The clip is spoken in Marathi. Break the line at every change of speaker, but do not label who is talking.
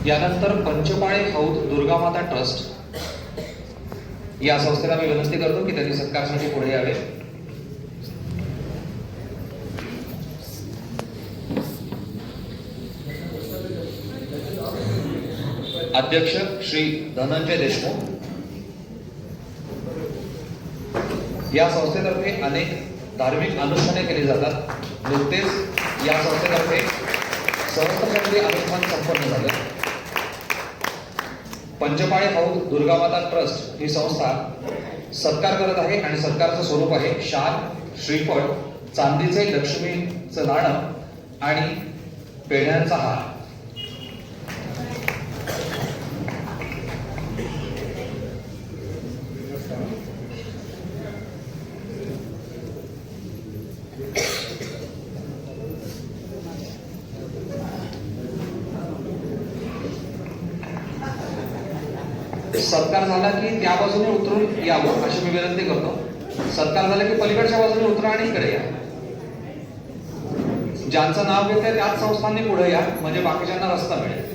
यानंतर पंचपाळे हौद दुर्गामाता ट्रस्ट या संस्थेला मी विनंती करतो की त्यांनी सत्कारसाठी पुढे यावे. अध्यक्ष श्री धनंजय देशमुख. या संस्थेतर्फे अनेक धार्मिक अनुष्ठाने केली जातात. नुकतेच या संस्थेतर्फे सहस्त्रचंडी अनुष्ठान संपन्न झाले. पंचपाळे हौद दुर्गामाता ट्रस्ट ही संस्था सत्कार करत आहे आणि सत्काराचं स्वरूप आहे शाल, श्रीफळ, चांदीचे लक्ष्मीचं नाणं आणि पेढ्यांचा हार. सत्कार झाला की त्या बाजूने उतरून यावं अशी मी विनंती करतो. सत्कार झाला की पलीकडच्या बाजूने उतरा आणि इकडे या. ज्यांचं नाव घेतंय त्याच संस्थांनी पुढे या म्हणजे बाकीच्यांना रस्ता मिळेल.